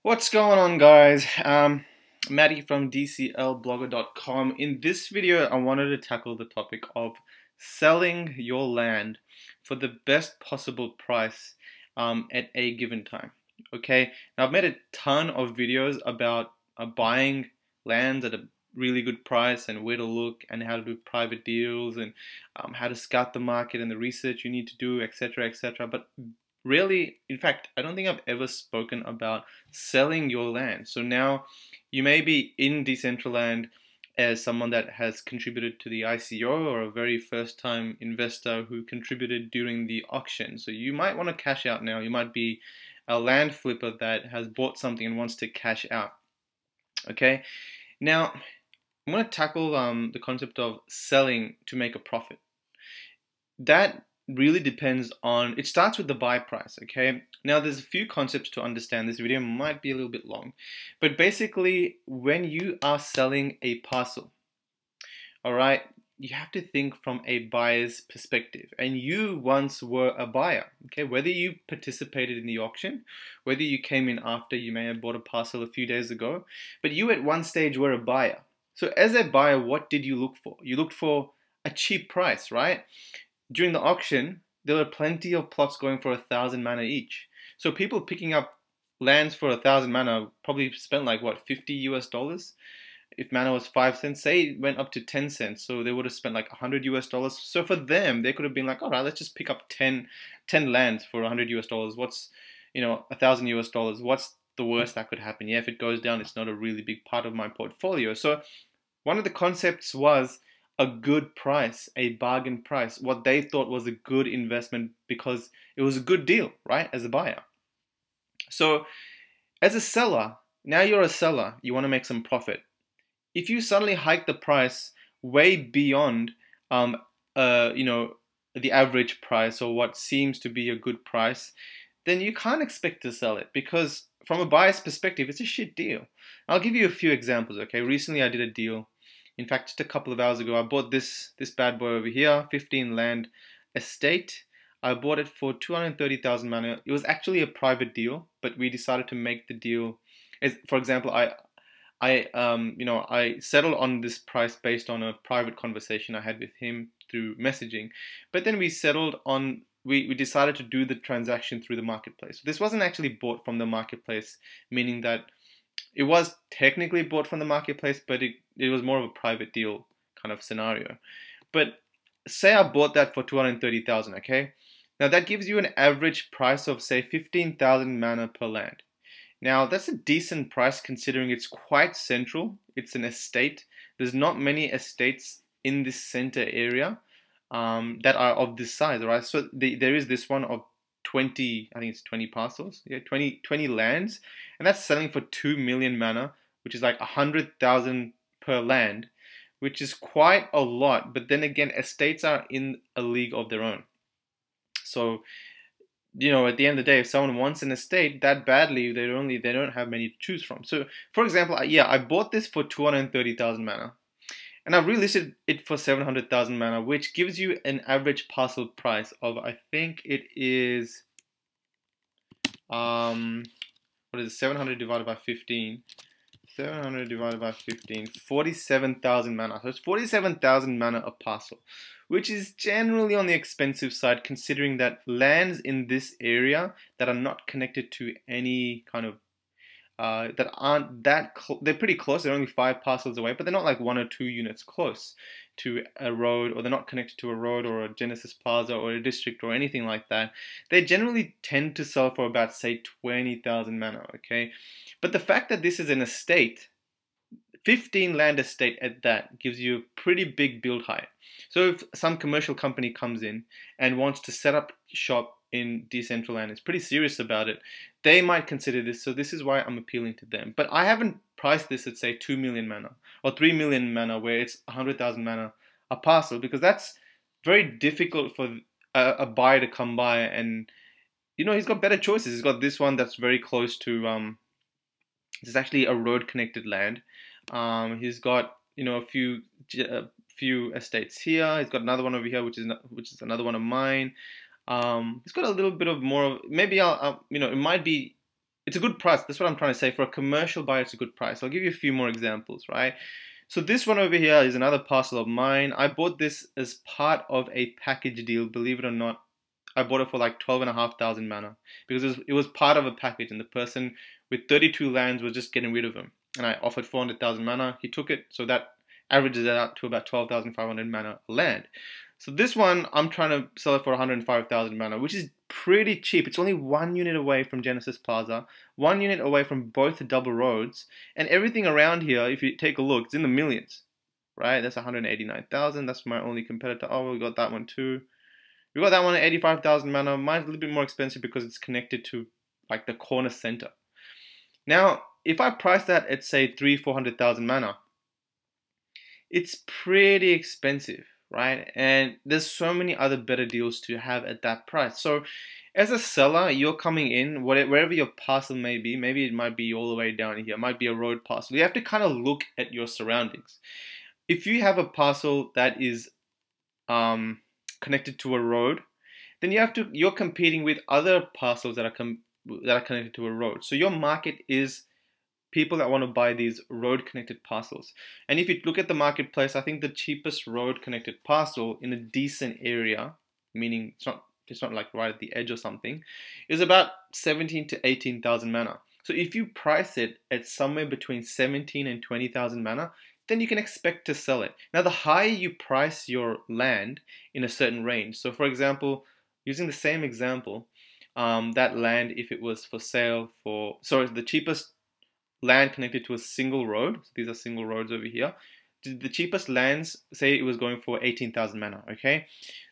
What's going on, guys? Maddie from DCLblogger.com. In this video, I wanted to tackle the topic of selling your land for the best possible price at a given time. Okay, now I've made a ton of videos about buying lands at a really good price and where to look and how to do private deals and how to scout the market and the research you need to do, etc., etc. But really, in fact, I don't think I've ever spoken about selling your land. So now you may be in Decentraland as someone that has contributed to the ICO or a very first time investor who contributed during the auction. So you might want to cash out now. You might be a land flipper that has bought something and wants to cash out. Okay, now I'm going to tackle the concept of selling to make a profit. That really depends on, it starts with the buy price, okay? Now there's a few concepts to understand. This video might be a little bit long, but basically when you are selling a parcel, all right, you have to think from a buyer's perspective, and you once were a buyer, okay? Whether you participated in the auction, whether you came in after, you may have bought a parcel a few days ago, but you at one stage were a buyer. So as a buyer, what did you look for? You looked for a cheap price, right? During the auction, there were plenty of plots going for 1,000 mana each. So people picking up lands for 1,000 mana probably spent like what, $50 US? If mana was 5 cents, say it went up to 10 cents, so they would have spent like $100 US. So for them, they could have been like, all right, let's just pick up 10 lands for $100 US. What's, 1,000 US? What's the worst that could happen? Yeah, if it goes down, it's not a really big part of my portfolio. So one of the concepts was a good price, a bargain price, what they thought was a good investment because it was a good deal, right, as a buyer. So as a seller, now you're a seller, you want to make some profit. If you suddenly hike the price way beyond the average price or what seems to be a good price, then you can't expect to sell it because from a buyer's perspective, it's a shit deal. I'll give you a few examples, okay? Recently I did a deal. In fact, just a couple of hours ago, I bought this bad boy over here, 15 land estate. I bought it for 230,000 mana. It was actually a private deal, but we decided to make the deal. For example, I settled on this price based on a private conversation I had with him through messaging. But then we settled on, we decided to do the transaction through the marketplace. So this wasn't actually bought from the marketplace, meaning that it was technically bought from the marketplace, but it was more of a private deal kind of scenario. But say I bought that for 230,000, okay? Now that gives you an average price of say 15,000 mana per land. Now that's a decent price considering it's quite central. It's an estate. There's not many estates in this center area that are of this size, right? So there is this one of 20, I think it's 20 parcels, yeah, 20 lands, and that's selling for 2 million mana, which is like 100,000 per land, which is quite a lot. But then again, estates are in a league of their own. So, at the end of the day, if someone wants an estate that badly, they don't have many to choose from. So, for example, I bought this for 230,000 mana. And I've relisted it for 700,000 mana, which gives you an average parcel price of, I think it is, what is it, 700 divided by 15? 700 divided by 15, 47,000 mana. So it's 47,000 mana a parcel, which is generally on the expensive side considering that lands in this area that are not connected to any kind of that aren't that they're pretty close. They're only 5 parcels away, but they're not like 1 or 2 units close to a road, or they're not connected to a road or a Genesis Plaza or a district or anything like that. They generally tend to sell for about say 20,000 mana, okay? But the fact that this is an estate, 15 land estate at that, gives you a pretty big build height. So if some commercial company comes in and wants to set up shop in Decentraland, is pretty serious about it, they might consider this. So this is why I'm appealing to them. But I haven't priced this at say 2 million mana or 3 million mana where it's 100,000 mana a parcel, because that's very difficult for a buyer to come by. And he's got better choices. He's got this one that's very close to it's actually a road connected land. He's got a few estates here. He's got another one over here, which is another one of mine. It's got a little bit of more. Maybe it might be it's a good price. That's what I'm trying to say. For a commercial buyer, it's a good price. I'll give you a few more examples, right? So this one over here is another parcel of mine. I bought this as part of a package deal, believe it or not. I bought it for like 12,500 mana because it was part of a package, and the person with 32 lands was just getting rid of them. And I offered 400,000 mana. He took it, so that averages it out to about 12,500 mana land. So this one, I'm trying to sell it for 105,000 mana, which is pretty cheap. It's only 1 unit away from Genesis Plaza, 1 unit away from both double roads, and everything around here, if you take a look, it's in the millions, right? That's 189,000. That's my only competitor. Oh, we got that one too. We got that one at 85,000 mana. Mine's a little bit more expensive because it's connected to like the corner center. Now, if I price that at say 300,000-400,000 mana, it's pretty expensive, right? And there's so many other better deals to have at that price. So as a seller, you're coming in, wherever your parcel may be, maybe it might be all the way down here, it might be a road parcel. You have to kind of look at your surroundings. If you have a parcel that is connected to a road, then you're competing with other parcels that are connected to a road. So your market is people that want to buy these road connected parcels. And if you look at the marketplace, I think the cheapest road connected parcel in a decent area, meaning it's not like right at the edge or something, is about 17 to 18,000 mana. So if you price it at somewhere between 17 and 20,000 mana, then you can expect to sell it. Now, the higher you price your land in a certain range, so for example, using the same example, that land, if it was for sale for, sorry, the cheapest land connected to a single road, so these are single roads over here, the cheapest lands, say it was going for 18,000 mana, okay?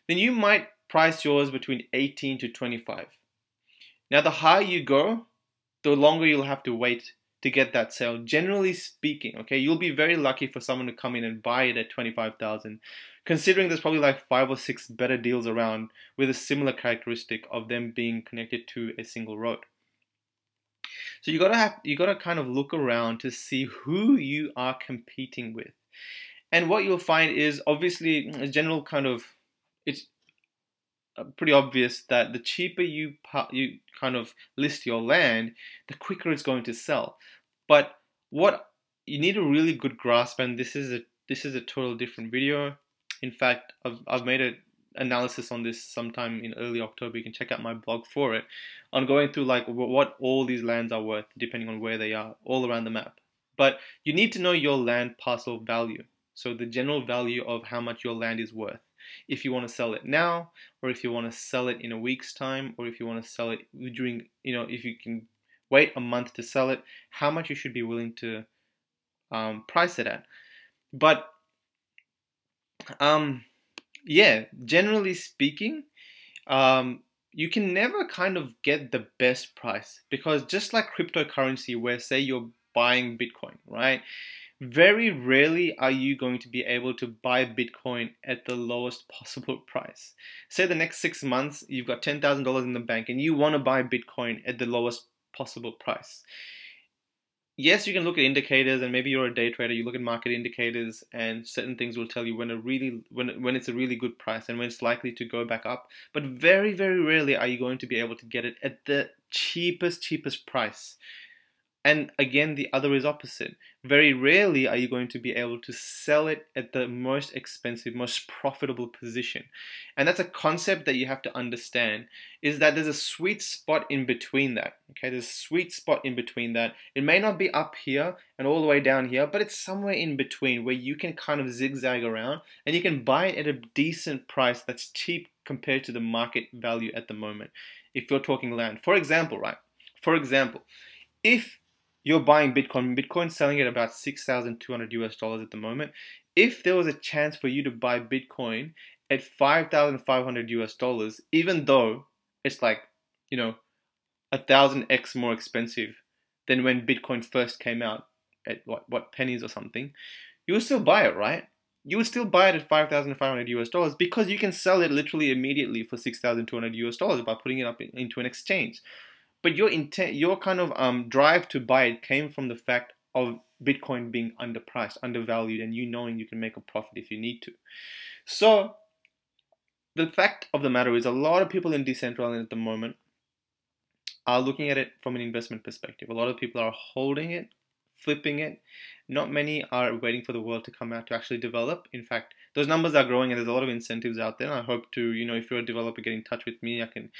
Then you might price yours between 18 to 25. Now, the higher you go, the longer you'll have to wait to get that sale, generally speaking, okay? You'll be very lucky for someone to come in and buy it at 25,000, considering there's probably like 5 or 6 better deals around with a similar characteristic of them being connected to a single road. So you gotta kind of look around to see who you are competing with. And what you'll find is obviously a general kind of, it's pretty obvious that the cheaper you kind of list your land, the quicker it's going to sell. But what you need a really good grasp, and this is a total different video. In fact, I've made an analysis on this sometime in early October. You can check out my blog for it, on going through like what all these lands are worth depending on where they are all around the map. But you need to know your land parcel value, so the general value of how much your land is worth. If you want to sell it now, or if you want to sell it in a week's time, or if you want to sell it during, if you can wait a month to sell it, how much you should be willing to price it at. But yeah, generally speaking, you can never kind of get the best price, because just like cryptocurrency, where say you're buying Bitcoin, right? Very rarely are you going to be able to buy Bitcoin at the lowest possible price. Say the next 6 months, you've got $10,000 in the bank and you want to buy Bitcoin at the lowest possible price. Yes, you can look at indicators, and maybe you're a day trader, you look at market indicators, and certain things will tell you when it's a really good price and when it's likely to go back up. But very, very rarely are you going to be able to get it at the cheapest price. And again, the other is opposite. Very rarely are you going to be able to sell it at the most expensive, most profitable position. And that's a concept that you have to understand, is that there's a sweet spot in between that. Okay, there's a sweet spot in between that. It may not be up here and all the way down here, but it's somewhere in between where you can kind of zigzag around and you can buy it at a decent price that's cheap compared to the market value at the moment. If you're talking land, for example, right? For example, if you're buying Bitcoin's selling at about $6,200 US at the moment. If there was a chance for you to buy Bitcoin at $5,500 US, even though it's like, 1,000x more expensive than when Bitcoin first came out at what pennies or something, you would still buy it, right? You would still buy it at $5,500 US because you can sell it literally immediately for $6,200 US by putting it up into an exchange. But your intent, your kind of drive to buy it came from the fact of Bitcoin being underpriced, undervalued, and you knowing you can make a profit if you need to. So the fact of the matter is, a lot of people in Decentraland at the moment are looking at it from an investment perspective. A lot of people are holding it, flipping it. Not many are waiting for the world to come out to actually develop. In fact, those numbers are growing and there's a lot of incentives out there. And I hope to, if you're a developer, get in touch with me. I can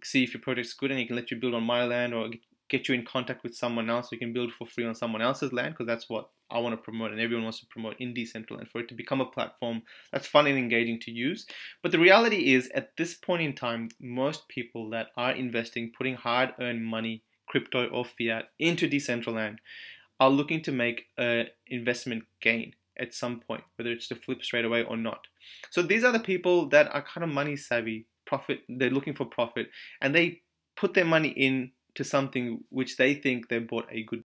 see if your project's good and I can let you build on my land, or get you in contact with someone else so you can build for free on someone else's land, because that's what I want to promote and everyone wants to promote in Decentraland, for it to become a platform that's fun and engaging to use. But the reality is, at this point in time, most people that are investing, putting hard-earned money, crypto or fiat, into Decentraland are looking to make an investment gain at some point, whether it's to flip straight away or not. So these are the people that are kind of money savvy, they're looking for profit, and they put their money in to something which they think they bought a good